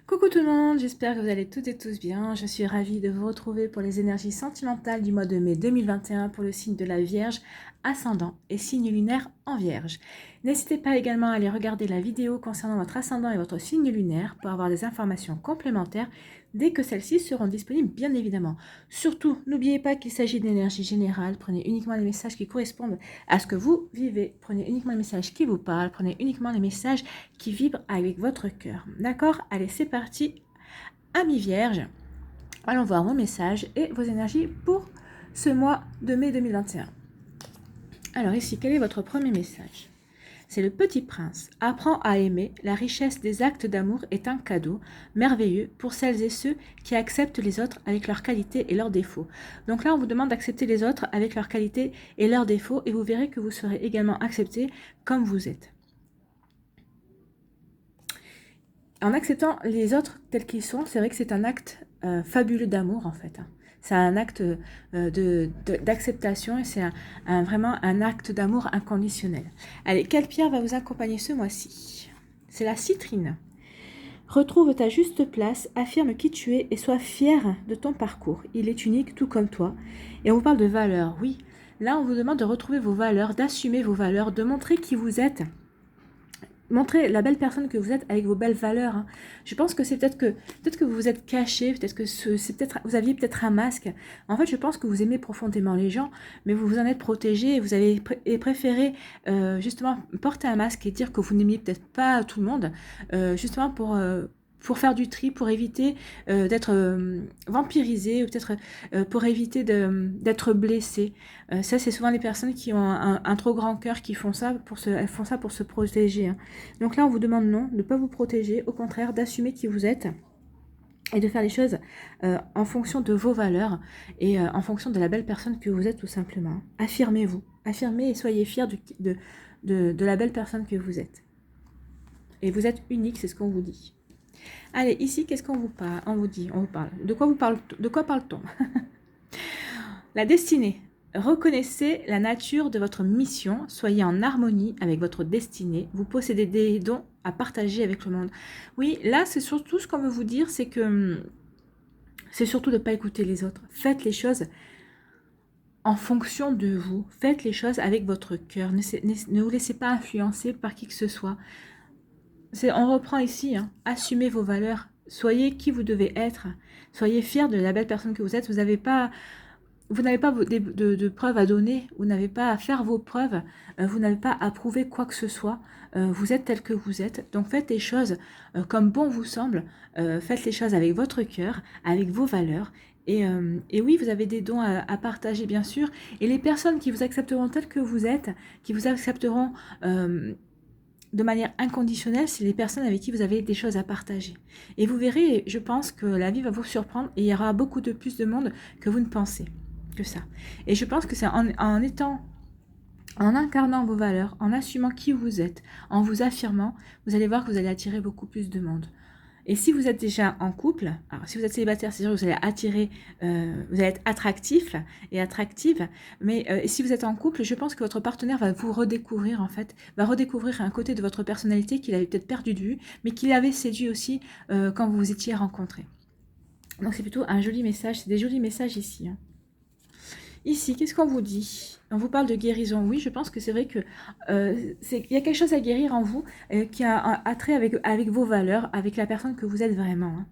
Coucou tout le monde, j'espère que vous allez toutes et tous bien. Je suis ravie de vous retrouver pour les énergies sentimentales du mois de mai 2021 pour le signe de la Vierge, ascendant et signe lunaire en Vierge. N'hésitez pas également à aller regarder la vidéo concernant votre ascendant et votre signe lunaire pour avoir des informations complémentaires dès que celles-ci seront disponibles, bien évidemment. Surtout, n'oubliez pas qu'il s'agit d'énergie générale. Prenez uniquement les messages qui correspondent à ce que vous vivez. Prenez uniquement les messages qui vous parlent. Prenez uniquement les messages qui vibrent avec votre cœur. D'accord? Allez, c'est parti. Amis vierges, allons voir vos messages et vos énergies pour ce mois de mai 2021. Alors ici, quel est votre premier message? C'est le Petit Prince. Apprends à aimer. La richesse des actes d'amour est un cadeau merveilleux pour celles et ceux qui acceptent les autres avec leurs qualités et leurs défauts. Donc là, on vous demande d'accepter les autres avec leurs qualités et leurs défauts et vous verrez que vous serez également accepté comme vous êtes. En acceptant les autres tels qu'ils sont, c'est vrai que c'est un acte fabuleux d'amour en fait. C'est un acte d'acceptation et c'est vraiment un acte d'amour inconditionnel. Allez, quelle pierre va vous accompagner ce mois-ci? C'est la citrine. Retrouve ta juste place, affirme qui tu es et sois fier de ton parcours. Il est unique tout comme toi. Et on vous parle de valeurs, oui. Là, on vous demande de retrouver vos valeurs, d'assumer vos valeurs, de montrer qui vous êtes. Montrez la belle personne que vous êtes avec vos belles valeurs. Hein. Je pense que c'est peut-être que vous vous êtes caché, peut-être que vous aviez peut-être un masque. En fait, je pense que vous aimez profondément les gens, mais vous vous en êtes protégé et vous avez préféré justement porter un masque et dire que vous n'aimiez peut-être pas tout le monde, justement pour faire du tri, pour éviter d'être vampirisé, ou peut-être pour éviter d'être blessé. Ça, c'est souvent les personnes qui ont un trop grand cœur qui font ça elles font ça pour se protéger. Hein. Donc là, on vous demande non, de ne pas vous protéger, au contraire, d'assumer qui vous êtes et de faire les choses en fonction de vos valeurs et en fonction de la belle personne que vous êtes tout simplement. Affirmez-vous, affirmez et soyez fiers de la belle personne que vous êtes. Et vous êtes unique, c'est ce qu'on vous dit. Allez, ici, qu'est-ce qu'on vous parle? On vous parle. De quoi parle-t-on? La destinée. Reconnaissez la nature de votre mission, soyez en harmonie avec votre destinée, vous possédez des dons à partager avec le monde. Oui, là, c'est surtout ce qu'on veut vous dire, c'est surtout de ne pas écouter les autres. Faites les choses en fonction de vous, faites les choses avec votre cœur, ne vous laissez pas influencer par qui que ce soit. On reprend ici, hein, assumez vos valeurs, soyez qui vous devez être, soyez fiers de la belle personne que vous êtes, vous n'avez pas de preuves à donner, vous n'avez pas à faire vos preuves, vous n'avez pas à prouver quoi que ce soit, vous êtes tel que vous êtes, donc faites les choses comme bon vous semble, faites les choses avec votre cœur, avec vos valeurs, et oui, vous avez des dons à partager bien sûr, et les personnes qui vous accepteront tel que vous êtes, qui vous accepteront de manière inconditionnelle, c'est les personnes avec qui vous avez des choses à partager. Et vous verrez, je pense que la vie va vous surprendre et il y aura beaucoup de plus de monde que vous ne pensez que ça. Et je pense que c'est en incarnant vos valeurs, en assumant qui vous êtes, en vous affirmant, vous allez voir que vous allez attirer beaucoup plus de monde. Et si vous êtes déjà en couple, alors si vous êtes célibataire, c'est sûr que vous allez attirer, vous allez être attractif et attractive, mais si vous êtes en couple, je pense que votre partenaire va vous redécouvrir en fait, va redécouvrir un côté de votre personnalité qu'il avait peut-être perdu de vue, mais qu'il avait séduit aussi quand vous vous étiez rencontrés. Donc c'est plutôt un joli message, c'est des jolis messages ici. Hein. Ici, qu'est-ce qu'on vous dit? On vous parle de guérison. Oui, je pense que c'est vrai que il y a quelque chose à guérir en vous qui a un trait avec vos valeurs, avec la personne que vous êtes vraiment. Hein.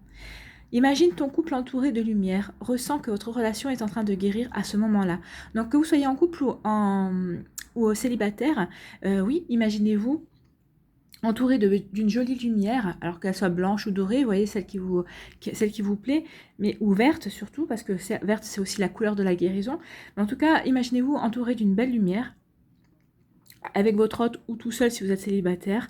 Imagine ton couple entouré de lumière, ressens que votre relation est en train de guérir à ce moment-là. Donc que vous soyez en couple ou célibataire, oui, imaginez-vous entourée d'une jolie lumière, alors qu'elle soit blanche ou dorée, vous voyez, celle qui vous plaît, mais ou verte surtout, parce que verte c'est aussi la couleur de la guérison. Mais en tout cas, imaginez-vous entouré d'une belle lumière, avec votre hôte ou tout seul si vous êtes célibataire,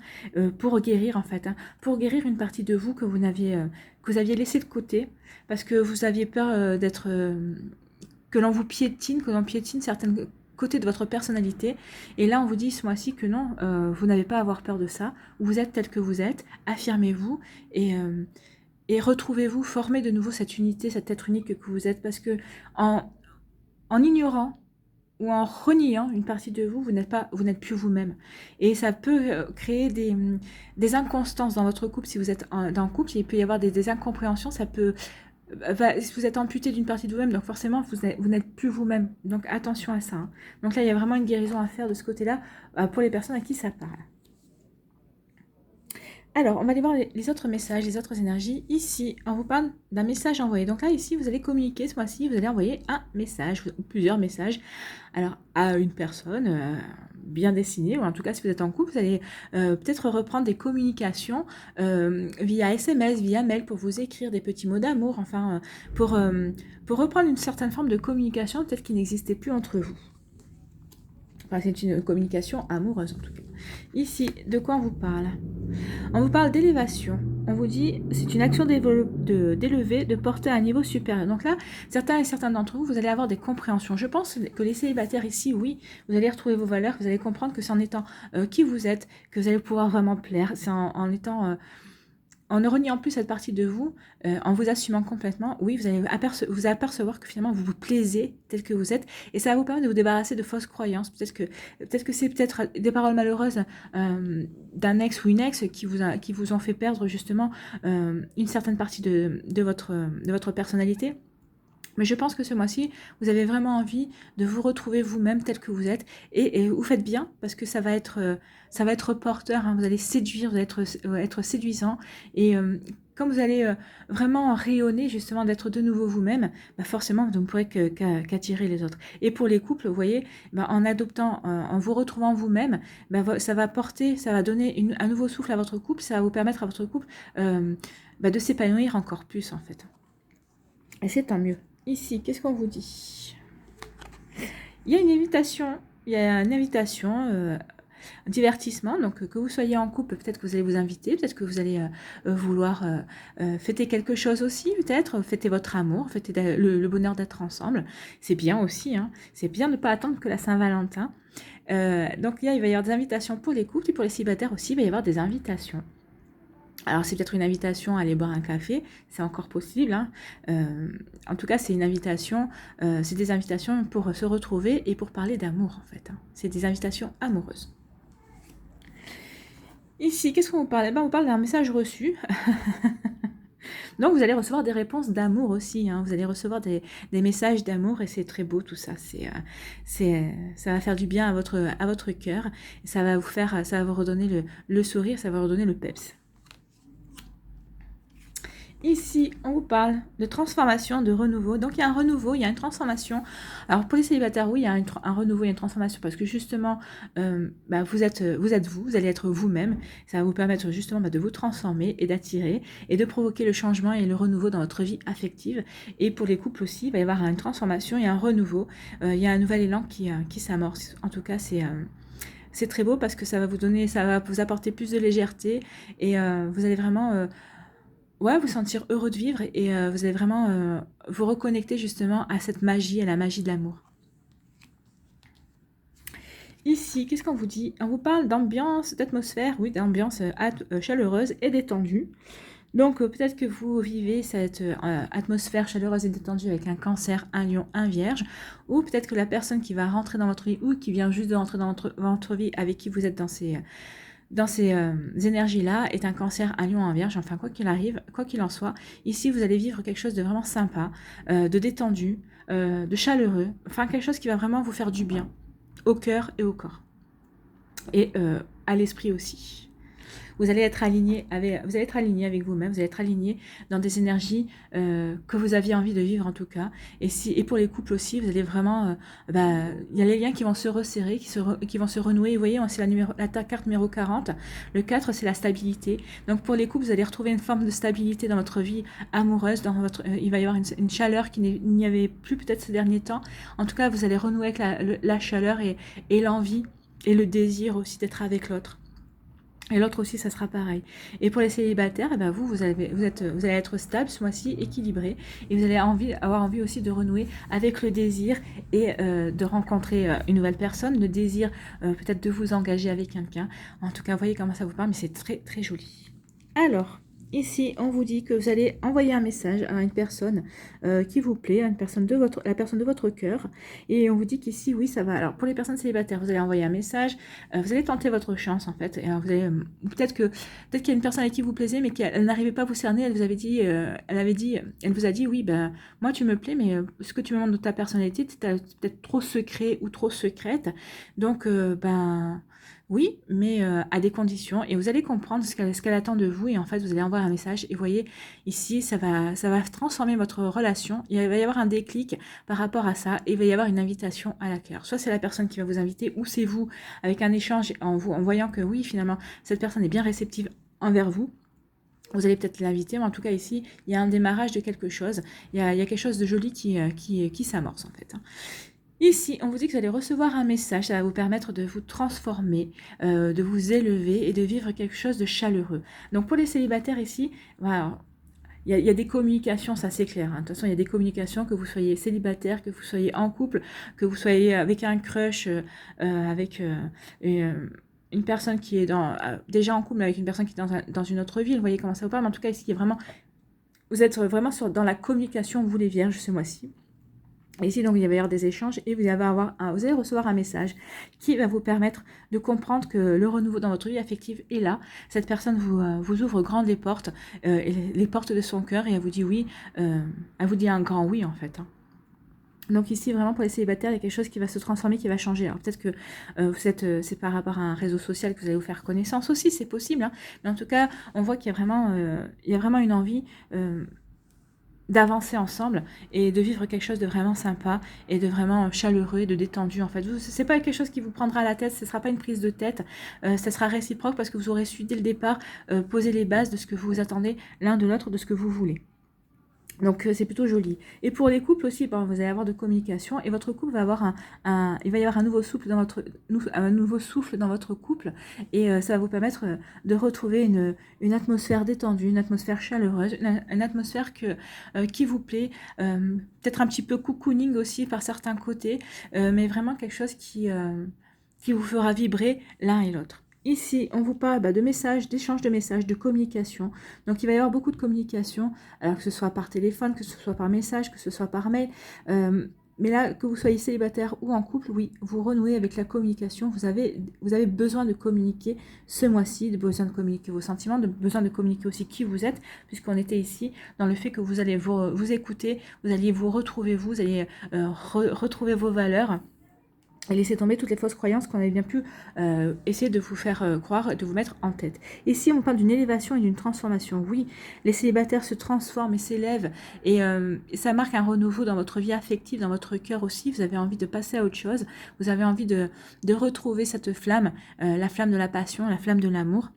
pour guérir en fait, hein, pour guérir une partie de vous que vous aviez laissé de côté, parce que vous aviez peur que l'on vous piétine, que l'on piétine certaines côté de votre personnalité, et là on vous dit ce mois-ci que non, vous n'avez pas à avoir peur de ça, vous êtes tel que vous êtes, affirmez-vous et retrouvez-vous, formez de nouveau cette unité, cet être unique que vous êtes, parce que en ignorant ou en reniant une partie de vous, vous n'êtes plus vous-même. Et ça peut créer des inconstances dans votre couple. Si vous êtes dans le couple, il peut y avoir des incompréhensions, ça peut... vous êtes amputé d'une partie de vous-même, donc forcément, vous n'êtes plus vous-même. Donc attention à ça. Hein. Donc là, il y a vraiment une guérison à faire de ce côté-là pour les personnes à qui ça parle. Alors, on va aller voir les autres messages, les autres énergies. Ici, on vous parle d'un message envoyé. Donc là, ici, vous allez communiquer ce mois-ci, vous allez envoyer un message, ou plusieurs messages, alors à une personne bien destinée, ou en tout cas, si vous êtes en couple, vous allez peut-être reprendre des communications via SMS, via mail, pour vous écrire des petits mots d'amour, enfin, pour reprendre une certaine forme de communication, peut-être qui n'existait plus entre vous. Enfin, c'est une communication amoureuse, en tout cas. Ici, de quoi on vous parle ? On vous parle d'élévation. On vous dit, c'est une action d'élever, de porter à un niveau supérieur. Donc là, certains et certaines d'entre vous, vous allez avoir des compréhensions. Je pense que les célibataires ici, oui, vous allez retrouver vos valeurs, vous allez comprendre que c'est en étant qui vous êtes, que vous allez pouvoir vraiment plaire. C'est en étant... en ne reniant plus cette partie de vous, en vous assumant complètement, oui, vous allez vous apercevoir que finalement vous vous plaisez tel que vous êtes, et ça va vous permettre de vous débarrasser de fausses croyances. Peut-être que c'est peut-être des paroles malheureuses d'un ex ou une ex qui vous ont fait perdre justement une certaine partie de votre personnalité. Mais je pense que ce mois-ci, vous avez vraiment envie de vous retrouver vous-même tel que vous êtes. Et vous faites bien, parce que ça va être porteur. Hein, vous allez séduire, vous allez être séduisant. Et comme vous allez vraiment rayonner, justement, d'être de nouveau vous-même, bah forcément, vous ne pourrez qu'attirer les autres. Et pour les couples, vous voyez, bah en adoptant, en vous retrouvant vous-même, bah ça va donner un nouveau souffle à votre couple. Ça va vous permettre à votre couple de s'épanouir encore plus, en fait. Et c'est tant mieux. Ici, qu'est-ce qu'on vous dit ? Il y a une invitation, un divertissement, donc que vous soyez en couple, peut-être que vous allez vous inviter, peut-être que vous allez vouloir fêter quelque chose aussi, peut-être, fêter votre amour, fêter le bonheur d'être ensemble. C'est bien aussi, hein. C'est bien de ne pas attendre que la Saint-Valentin. Donc il va y avoir des invitations pour les couples, et pour les célibataires aussi, il va y avoir des invitations. Alors, c'est peut-être une invitation à aller boire un café, c'est encore possible. Hein. En tout cas, c'est c'est des invitations pour se retrouver et pour parler d'amour, en fait. Hein. C'est des invitations amoureuses. Ici, qu'est-ce qu'on vous parle ? On vous parle d'un message reçu. Donc, vous allez recevoir des réponses d'amour aussi. Hein. Vous allez recevoir des messages d'amour, et c'est très beau tout ça. Ça va faire du bien à votre cœur. Ça va vous redonner le sourire, ça va vous redonner le peps. Ici, on vous parle de transformation, de renouveau. Donc, il y a un renouveau, il y a une transformation. Alors, pour les célibataires, oui, il y a un renouveau, il y a une transformation, parce que justement, vous êtes vous allez être vous-même. Ça va vous permettre justement de vous transformer et d'attirer et de provoquer le changement et le renouveau dans votre vie affective. Et pour les couples aussi, il va y avoir une transformation et un renouveau. Il y a un nouvel élan qui s'amorce. En tout cas, c'est très beau, parce que ça va vous apporter plus de légèreté, et vous allez vraiment... vous sentir heureux de vivre, et vous allez vraiment vous reconnecter justement à cette magie, à la magie de l'amour. Ici, qu'est-ce qu'on vous dit ? On vous parle d'ambiance, d'atmosphère, oui, d'ambiance chaleureuse et détendue. Donc peut-être que vous vivez cette atmosphère chaleureuse et détendue avec un Cancer, un Lion, un Vierge, ou peut-être que la personne qui va rentrer dans votre vie, ou qui vient juste de rentrer dans votre vie, avec qui vous êtes dans ces énergies-là, est un Cancer, un Lion, un Vierge. Enfin, quoi qu'il arrive, quoi qu'il en soit, ici, vous allez vivre quelque chose de vraiment sympa, de détendu, de chaleureux, enfin, quelque chose qui va vraiment vous faire du bien, au cœur et au corps. Et à l'esprit aussi. Vous allez être aligné avec vous-même, vous allez être aligné dans des énergies que vous aviez envie de vivre, en tout cas. Et pour les couples aussi, vous allez vraiment... il y a les liens qui vont se resserrer, qui vont se renouer. Vous voyez, c'est la carte numéro 40. Le 4, c'est la stabilité. Donc pour les couples, vous allez retrouver une forme de stabilité dans votre vie amoureuse. Il va y avoir une chaleur qu'il n'y avait plus peut-être ces derniers temps. En tout cas, vous allez renouer avec la chaleur et l'envie et le désir aussi d'être avec l'autre. Et l'autre aussi, ça sera pareil. Et pour les célibataires, vous allez être stable ce mois-ci, équilibré. Et vous allez avoir envie aussi de renouer avec le désir et de rencontrer une nouvelle personne. Le désir peut-être de vous engager avec quelqu'un. En tout cas, vous voyez comment ça vous parle, mais c'est très, très joli. Alors, Ici, on vous dit que vous allez envoyer un message à une personne qui vous plaît, à une personne de la personne de votre cœur. Et on vous dit qu'ici, oui, ça va. Alors, pour les personnes célibataires, vous allez envoyer un message. Vous allez tenter votre chance, en fait. Et alors, vous allez, peut-être qu'il y a une personne avec qui vous plaisez, mais qu'elle n'arrivait pas à vous cerner. Elle vous avait dit, elle vous a dit, oui, ben, moi, tu me plais, mais ce que tu me montres de ta personnalité, tu es peut-être trop secret ou trop secrète. Donc, ben... Oui, mais à des conditions. Et vous allez comprendre ce qu'elle attend de vous. Et en fait, vous allez envoyer un message. Et vous voyez, ici, ça va transformer votre relation. Il va y avoir un déclic par rapport à ça. Et il va y avoir une invitation à l'accueil. Soit c'est la personne qui va vous inviter, ou c'est vous, avec un échange en voyant que oui, finalement, cette personne est bien réceptive envers vous. Vous allez peut-être l'inviter, mais en tout cas ici, il y a un démarrage de quelque chose. Il y a quelque chose de joli qui s'amorce en fait. Ici, on vous dit que vous allez recevoir un message, ça va vous permettre de vous transformer, de vous élever et de vivre quelque chose de chaleureux. Donc pour les célibataires ici, voilà, il y a des communications, ça c'est clair. Hein. De toute façon, il y a des communications, que vous soyez célibataire, que vous soyez en couple, que vous soyez avec un crush, avec une personne qui est déjà en couple, mais avec une personne qui est dans une autre ville. Vous voyez comment ça vous parle. Mais en tout cas, ici, vous êtes vraiment dans la communication, vous les vierges, ce mois-ci. Ici, donc, il va y avoir des échanges et vous allez recevoir un message qui va vous permettre de comprendre que le renouveau dans votre vie affective est là. Cette personne vous ouvre grand les portes de son cœur et elle vous dit oui, elle vous dit un grand oui en fait. Hein. Donc ici, vraiment pour les célibataires, il y a quelque chose qui va se transformer, qui va changer. Alors peut-être que c'est par rapport à un réseau social que vous allez vous faire connaissance aussi, c'est possible. Hein. Mais en tout cas, on voit qu'il y a vraiment une envie... d'avancer ensemble et de vivre quelque chose de vraiment sympa et de vraiment chaleureux et de détendu en fait. C'est pas quelque chose qui vous prendra la tête, ce sera pas une prise de tête, ça sera réciproque parce que vous aurez su dès le départ poser les bases de ce que vous attendez l'un de l'autre, de ce que vous voulez. Donc c'est plutôt joli. Et pour les couples aussi, vous allez avoir de communication et votre couple va avoir il va y avoir un nouveau souffle dans votre couple et ça va vous permettre de retrouver une atmosphère détendue, une atmosphère chaleureuse, une atmosphère qui vous plaît, peut-être un petit peu cocooning aussi par certains côtés, mais vraiment quelque chose qui vous fera vibrer l'un et l'autre. Ici, on vous parle de messages, d'échanges de messages, de communication. Donc, il va y avoir beaucoup de communication, alors que ce soit par téléphone, que ce soit par message, que ce soit par mail. Mais là, que vous soyez célibataire ou en couple, oui, vous renouez avec la communication. Vous avez besoin de communiquer ce mois-ci, de besoin de communiquer vos sentiments, de besoin de communiquer aussi qui vous êtes, puisqu'on était ici dans le fait que vous allez vous écouter, vous alliez vous retrouver, vous allez retrouver vos valeurs. Et laisser tomber toutes les fausses croyances qu'on avait bien pu essayer de vous faire croire, de vous mettre en tête. Ici, on parle d'une élévation et d'une transformation. Oui, les célibataires se transforment et s'élèvent. Et ça marque un renouveau dans votre vie affective, dans votre cœur aussi. Vous avez envie de passer à autre chose. Vous avez envie de retrouver cette flamme, la flamme de la passion, la flamme de l'amour.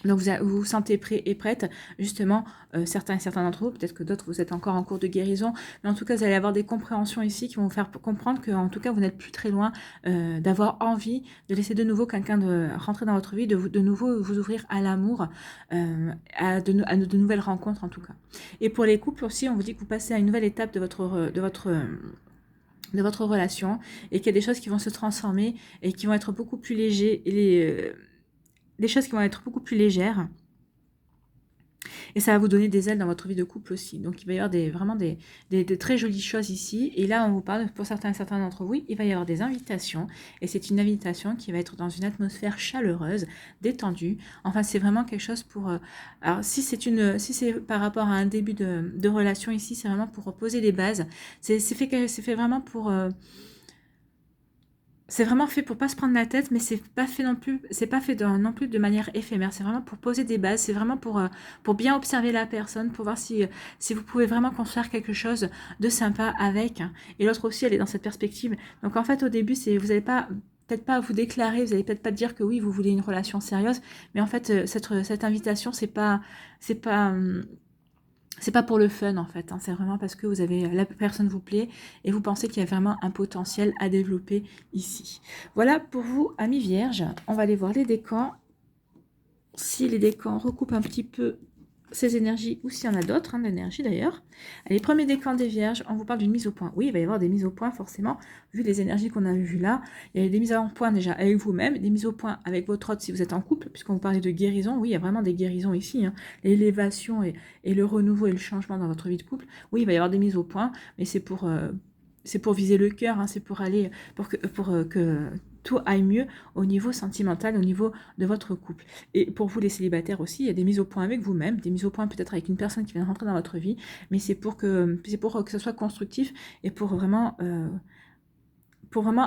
Donc vous vous sentez prêt et prête, justement, certains d'entre vous, peut-être que d'autres vous êtes encore en cours de guérison, mais en tout cas vous allez avoir des compréhensions ici qui vont vous faire comprendre que en tout cas vous n'êtes plus très loin d'avoir envie de laisser de nouveau quelqu'un de rentrer dans votre vie, de nouveau vous ouvrir à l'amour, à de nouvelles rencontres en tout cas. Et pour les couples aussi, on vous dit que vous passez à une nouvelle étape de votre relation et qu'il y a des choses qui vont se transformer et qui vont être beaucoup plus légers et des choses qui vont être beaucoup plus légères. Et ça va vous donner des ailes dans votre vie de couple aussi. Donc il va y avoir vraiment des très jolies choses ici. Et là, on vous parle, pour certains d'entre vous, il va y avoir des invitations. Et c'est une invitation qui va être dans une atmosphère chaleureuse, détendue. Enfin, c'est vraiment quelque chose pour... alors, si c'est par rapport à un début de relation ici, c'est vraiment pour poser les bases. C'est fait vraiment pour... c'est vraiment fait pour pas se prendre la tête, mais c'est pas fait non plus de manière éphémère. C'est vraiment pour poser des bases, c'est vraiment pour bien observer la personne, pour voir si vous pouvez vraiment construire quelque chose de sympa avec. Et l'autre aussi, elle est dans cette perspective. Donc en fait, au début, vous n'allez pas peut-être pas vous déclarer, vous n'allez peut-être pas dire que oui, vous voulez une relation sérieuse, mais en fait, cette invitation, c'est pas pour le fun en fait, hein. C'est vraiment parce que la personne vous plaît et vous pensez qu'il y a vraiment un potentiel à développer ici. Voilà pour vous, amis vierges. On va aller voir les décans. Si les décans recoupent un petit peu ces énergies ou s'il y en a d'autres, d'énergie d'ailleurs. Allez, premier décan des Vierges, on vous parle d'une mise au point. Oui, il va y avoir des mises au point forcément, vu les énergies qu'on a vues là. Il y a des mises au point déjà avec vous-même, des mises au point avec votre autre si vous êtes en couple, puisqu'on vous parlait de guérison. Oui, il y a vraiment des guérisons ici, l'élévation et le renouveau et le changement dans votre vie de couple. Oui, il va y avoir des mises au point, mais c'est pour viser le cœur, c'est pour aller, pour que tout aille mieux au niveau sentimental, au niveau de votre couple. Et pour vous les célibataires aussi, il y a des mises au point avec vous-même, des mises au point peut-être avec une personne qui vient de rentrer dans votre vie, mais c'est pour que ce soit constructif et pour vraiment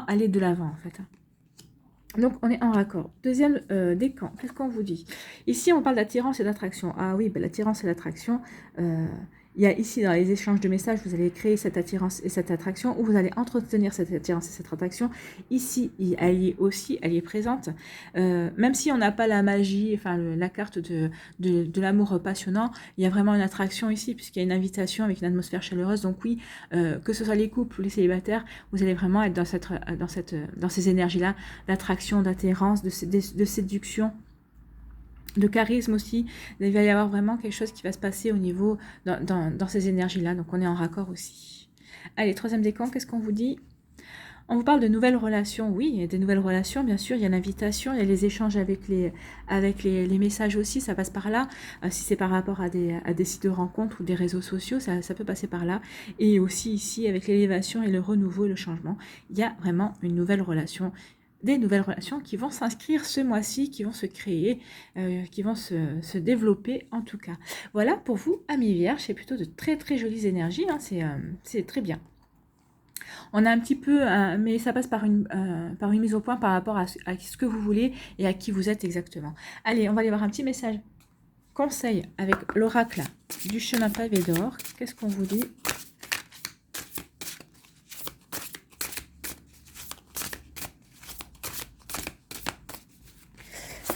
aller de l'avant en fait. Donc on est en raccord. Deuxième décan, qu'est-ce qu'on vous dit? Ici on parle d'attirance et d'attraction. Ah oui, l'attirance et l'attraction, il y a ici dans les échanges de messages, vous allez créer cette attirance et cette attraction, ou vous allez entretenir cette attirance et cette attraction. Ici, elle y est présente. Même si on n'a pas la magie, enfin la carte de l'amour passionnant, il y a vraiment une attraction ici, puisqu'il y a une invitation avec une atmosphère chaleureuse. Donc oui, que ce soit les couples ou les célibataires, vous allez vraiment être dans ces énergies-là, d'attraction, d'attirance, de séduction, de charisme aussi. Il va y avoir vraiment quelque chose qui va se passer au niveau dans ces énergies-là. Donc on est en raccord aussi. Allez, troisième décan, qu'est-ce qu'on vous dit? On vous parle de nouvelles relations. Oui, il y a des nouvelles relations, bien sûr. Il y a l'invitation, il y a les échanges avec les messages aussi. Ça passe par là. Si c'est par rapport à des sites de rencontres ou des réseaux sociaux, ça peut passer par là. Et aussi ici, avec l'élévation et le renouveau et le changement, il y a vraiment une nouvelle relation. Des nouvelles relations qui vont s'inscrire ce mois-ci, qui vont se créer, qui vont se développer en tout cas. Voilà pour vous, amis vierges, c'est plutôt de très très jolies énergies, c'est très bien. On a un petit peu, mais ça passe par une mise au point par rapport à ce que vous voulez et à qui vous êtes exactement. Allez, on va aller voir un petit message conseil avec l'oracle du chemin pavé d'or. Qu'est-ce qu'on vous dit ?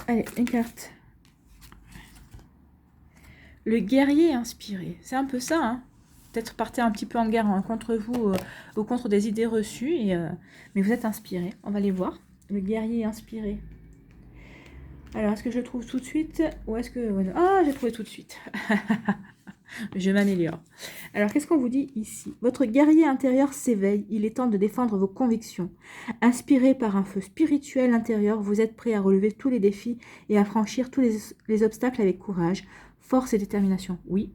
Allez, une carte. Le guerrier inspiré. C'est un peu ça, Peut-être partez un petit peu en guerre contre vous ou contre des idées reçues, mais vous êtes inspiré. On va les voir. Le guerrier inspiré. Alors, est-ce que je le trouve tout de suite ou est-ce que... Ah, j'ai trouvé tout de suite. Je m'améliore. Alors, qu'est-ce qu'on vous dit ici? Votre guerrier intérieur s'éveille. Il est temps de défendre vos convictions. Inspiré par un feu spirituel intérieur, vous êtes prêt à relever tous les défis et à franchir tous les obstacles avec courage, force et détermination. Oui,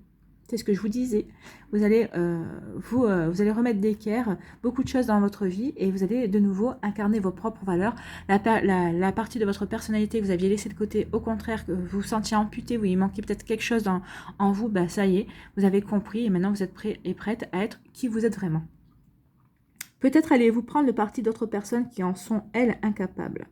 c'est ce que je vous disais. Vous allez remettre d'équerre beaucoup de choses dans votre vie et vous allez de nouveau incarner vos propres valeurs. La partie de votre personnalité que vous aviez laissée de côté, au contraire, que vous vous sentiez amputé, où il manquait peut-être quelque chose en vous, ça y est, vous avez compris et maintenant vous êtes prêt et prête à être qui vous êtes vraiment. Peut-être allez-vous prendre le parti d'autres personnes qui en sont, elles, incapables.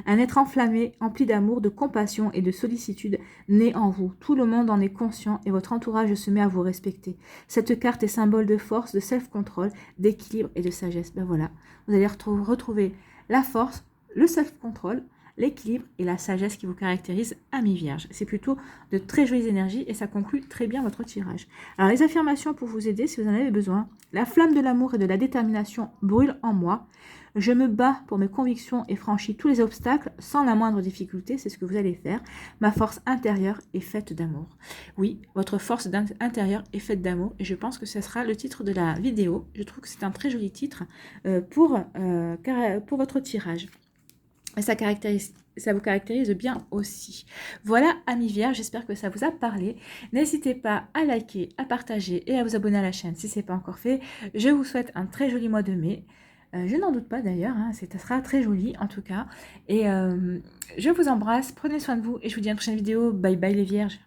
Un être enflammé, empli d'amour, de compassion et de sollicitude naît en vous. Tout le monde en est conscient et votre entourage se met à vous respecter. Cette carte est symbole de force, de self-control, d'équilibre et de sagesse. Voilà, vous allez retrouver la force, le self-control, l'équilibre et la sagesse qui vous caractérisent, amis vierges. C'est plutôt de très jolies énergies et ça conclut très bien votre tirage. Alors les affirmations pour vous aider si vous en avez besoin. La flamme de l'amour et de la détermination brûle en moi. Je me bats pour mes convictions et franchis tous les obstacles sans la moindre difficulté. C'est ce que vous allez faire. Ma force intérieure est faite d'amour. Oui, votre force intérieure est faite d'amour et je pense que ce sera le titre de la vidéo. Je trouve que c'est un très joli titre pour votre tirage. Ça vous caractérise bien aussi. Voilà, amis vierges, j'espère que ça vous a parlé. N'hésitez pas à liker, à partager et à vous abonner à la chaîne si ce n'est pas encore fait. Je vous souhaite un très joli mois de mai. Je n'en doute pas d'ailleurs, ça sera très joli en tout cas. Et je vous embrasse, prenez soin de vous et je vous dis à une prochaine vidéo. Bye bye les vierges.